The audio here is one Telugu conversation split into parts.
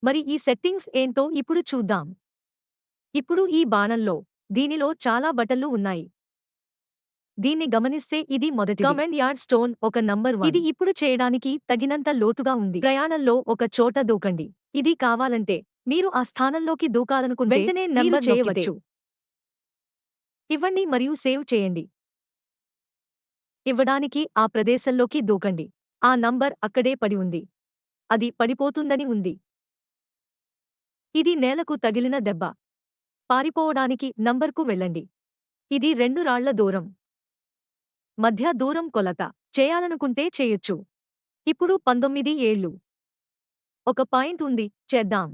మరి ఈ సెట్టింగ్స్ ఏంటో ఇప్పుడు చూద్దాం. ఇప్పుడు ఈ బాణంలో దీనిలో చాలా బటన్లు ఉన్నాయి. దీన్ని గమనిస్తే ఇది మొదటిది. కమాండ్ యాడ్ స్టోన్ ఒక నంబర్ 1. ఇది ఇప్పుడు చేయడానికి తగినంత లోతుగా ఉంది. ప్రయాణంలో ఒక చోట దూకండి. ఇది కావాలంటే మీరు ఆ స్థానంలోకి దూకాలనుకుంటే వెంటనే నంబర్ చేయవచ్చు. ఇవ్వండి మరియు సేవ్ చేయండి. ఇవ్వడానికి ఆ ప్రదేశంలోకి దూకండి. ఆ నంబర్ అక్కడే పడి ఉంది. అది పడిపోతుందని ఉంది. ఇది నేలకు తగిలిన దెబ్బ. పారిపోవడానికి నంబర్కు వెళ్ళండి. ఇది 2 రాళ్ల దూరం. మధ్య దూరం కొలత చేయాలనుకుంటే చేయొచ్చు. ఇప్పుడు 19 ఏళ్లు. ఒక పాయింట్ ఉంది, చేద్దాం.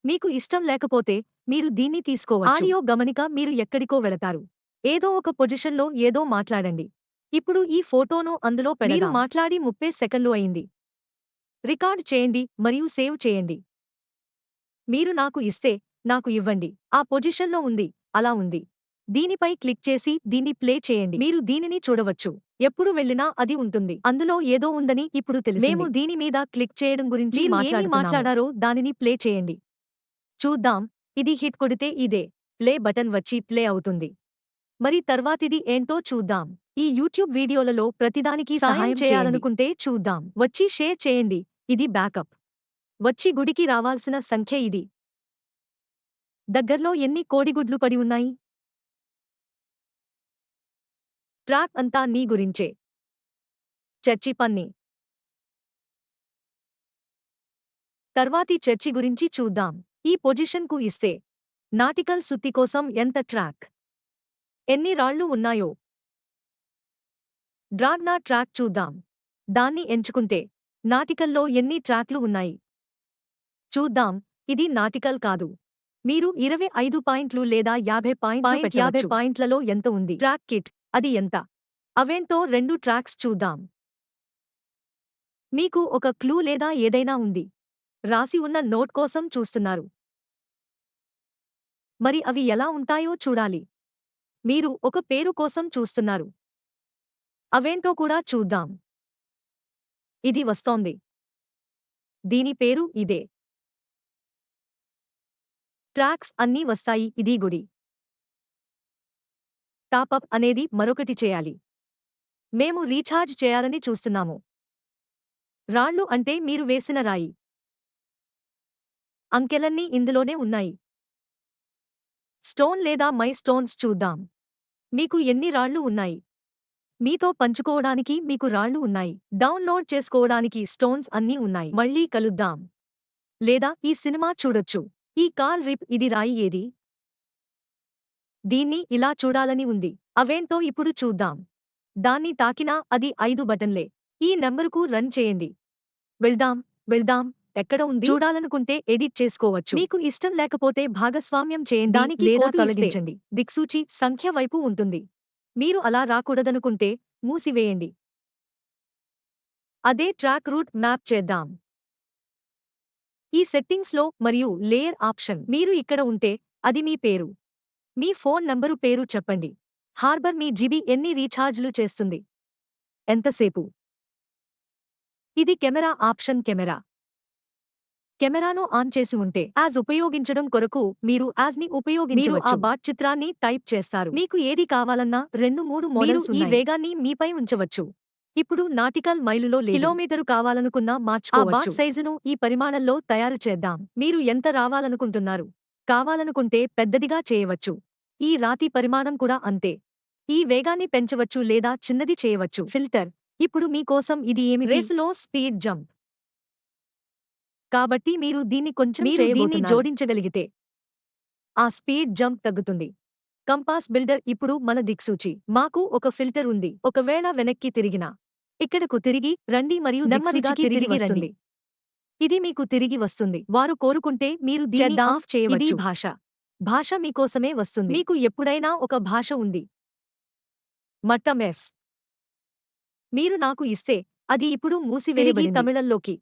మీకు ఇష్టం లేకపోతే మీరు దీన్ని తీసుకోవచ్చు. ఆడియో గమనిక మీరు ఎక్కడికో వెళతారు. ఏదో ఒక పొజిషన్లో ఏదో మాట్లాడండి. ఇప్పుడు ఈ ఫోటోను అందులో పెడదాం. మీరు మాట్లాడి 30 సెకన్లు అయింది. రికార్డ్ చేయండి మరియు సేవ్ చేయండి. మీరు నాకు ఇస్తే నాకు ఇవ్వండి. ఆ పొజిషన్లో ఉంది, అలా ఉంది. దీనిపై క్లిక్ చేసి దీన్ని ప్లే చేయండి. మీరు దీనిని చూడవచ్చు. ఎప్పుడు వెళ్ళినా అది ఉంటుంది. అందులో ఏదో ఉందని ఇప్పుడు తెలిసింది. మేము దీని మీద క్లిక్ చేయడం గురించి ఏమి మాట్లాడారో దానిని ప్లే చేయండి. చూద్దాం. ఇది హిట్ కొడితే ఇదే ప్లే బటన్ వచ్చి ప్లే అవుతుంది. మరి తర్వాతిది ఏంటో చూద్దాం. ఈ యూట్యూబ్ వీడియోలలో ప్రతిదానికి సహాయం చేయాలనుకుంటే చూద్దాం. వచ్చి షేర్ చేయండి. ఇది బ్యాకప్. వచ్చి గుడికి రావాల్సిన సంఖ్య ఇది. దగ్గర్లో ఎన్ని కోడిగుడ్లు పడి ఉన్నాయి? ట్రాక్ అంతా నీ గురించే. చర్చి పన్ని. తర్వాతి చర్చి గురించి చూద్దాం. ఈ పొజిషన్కు ఇస్తే నాటికల్ సుత్తి కోసం ఎంత ట్రాక్? ఎన్ని రాళ్ళు ఉన్నాయో? డ్రాగ్నా ట్రాక్ చూద్దాం. దాన్ని ఎంచుకుంటే నాటికల్లో ఎన్ని ట్రాక్లు ఉన్నాయి? చూద్దాం. ఇది నాటికల్ కాదు. మీరు 25 పాయింట్లు లేదా 50 పాయింట్లు పెట్టవచ్చు. 50 పాయింట్లలో ఎంత ఉంది? ట్రాక్ కిట్ అది ఎంత? అవేంటో 2 ట్రాక్స్ చూద్దాం. మీకు ఒక క్లూ లేదా ఏదైనా ఉంది. రాసి ఉన్న నోట్ కోసం చూస్తున్నారు. మరి అవి ఎలా ఉంటాయో చూడాలి. మీరు ఒక పేరు కోసం చూస్తున్నారు. అవేంటో కూడా చూద్దాం. ఇది వస్తోంది. దీని పేరు ఇదే. ట్రాక్స్ అన్నీ వస్తాయి. ఇది గుడి. టాపప్ అనేది మరొకటి చేయాలి. మేము రీఛార్జ్ చేయాలని చూస్తున్నాము. రాళ్ళు అంటే మీరు వేసిన రాయి. అంకెలన్నీ ఇందులోనే ఉన్నాయి. స్టోన్ లేదా మై స్టోన్స్ చూద్దాం. మీకు ఎన్ని రాళ్ళు ఉన్నాయి? మీతో పంచుకోవడానికి మీకు రాళ్ళు ఉన్నాయి. డౌన్లోడ్ చేసుకోవడానికి స్టోన్స్ అన్నీ ఉన్నాయి. మళ్ళీ కలుద్దాం. లేదా ఈ సినిమా చూడొచ్చు. ఈ కాల్ రిప్ ఇది రాయి ఏది? దీన్ని ఇలా చూడాలని ఉంది. అవేంటో ఇప్పుడు చూద్దాం. దాన్ని తాకినా అది 5 బటన్లే. ఈ నంబరుకు రన్ చేయండి. వెళ్దాం. ఎక్కడ ఉంది? చూడాలనుకుంటే ఎడిట్ చేసుకోవచ్చు. మీకు ఇష్టం లేకపోతే భాగస్వామ్యం చేయండి దానికి లేదా తొలగించండి. దిక్సూచి సంఖ్య వైపు ఉంటుంది. మీరు అలా రాకూడదనుకుంటే మూసివేయండి. అదే ట్రాక్ రూట్ మ్యాప్ చేద్దాం. ఈ సెట్టింగ్స్లో మరియు లేయర్ ఆప్షన్ మీరు ఇక్కడ ఉంటే అది మీ పేరు. మీ ఫోన్ నంబరు పేరు చెప్పండి. హార్బర్ మీ జీబీ ఎన్ని రీఛార్జ్లు చేస్తుంది? ఎంతసేపు? ఇది కెమెరా ఆప్షన్ కెమెరాను ఆన్ చేసి ఉంటే యాజ్ ఉపయోగించడం కొరకు మీరు యాజ్ ని ఉపయోగించవచ్చు. మీరు ఆ బాట్ చిత్రాన్ని టైప్ చేస్తారు. మీకు ఏది కావాలన్నా 2-3 మోడల్స్ ఉన్నాయి. ఈ వేగాన్ని మీపై ఉంచవచ్చు. ఇప్పుడు నాటికల్ మైలులో లేదు. కిలోమీటరు కావాలనుకున్నా మార్చుకోవచ్చు. ఆ బాట్ సైజును ఈ పరిమాణంలో తయారు చేద్దాం. మీరు ఎంత రావాలనుకుంటున్నారు? కావాలనుకుంటే పెద్దదిగా చేయవచ్చు. ఈ రాతి పరిమాణం కూడా అంతే. ఈ వేగాన్ని పెంచవచ్చు లేదా చిన్నది చేయవచ్చు. ఫిల్టర్ ఇప్పుడు మీకోసం ఇది ఏమిటి? రేసులో స్పీడ్ జంప్. కాబట్టి మీరు దీన్ని కొంచెం జోడించగలిగితే ఆ స్పీడ్ జంప్ తగ్గుతుంది. కంపాస్ బిల్డర్ ఇప్పుడు మన దిక్సూచి. మాకు ఒక ఫిల్టర్ ఉంది. ఒకవేళ వెనక్కి తిరిగినా ఇక్కడకు తిరిగి రండి మరియు నెమ్మదిగా తిరిగి వస్తుంది. ఇది మీకు తిరిగి వస్తుంది. వారు కోరుకుంటే మీరు దీన్ని ఆఫ్ చేయవచ్చు. ఇది భాష మీకోసమే వస్తుంది. మీకు ఎప్పుడైనా ఒక భాష ఉంది. మట్టం ఎస్. మీరు నాకు ఇస్తే అది ఇప్పుడు మూసివేయబడింది తమిళంలోకి.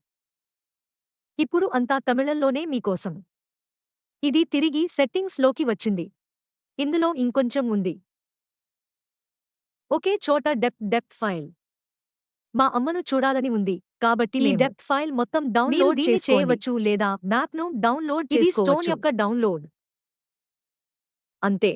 ఇప్పుడు అంతా తమిళంలోనే మీకోసం. ఇది తిరిగి సెట్టింగ్స్ లోకి వచ్చింది. ఇందులో ఇంకొంచెం ఉంది. ఒకే చోట డెప్త్ ఫైల్. మా అమ్మను చూడాలని ఉంది కాబట్టి ఈ మేము డెప్త్ ఫైల్ మొత్తం మీరు డౌన్లోడ్ దీన్ని చేసుకోండి. చేయవచ్చు లేదా మ్యాప్ను డౌన్లోడ్ ఇది చేసుకోవచ్చు. స్టోన్ యొక్క డౌన్లోడ్. అంతే.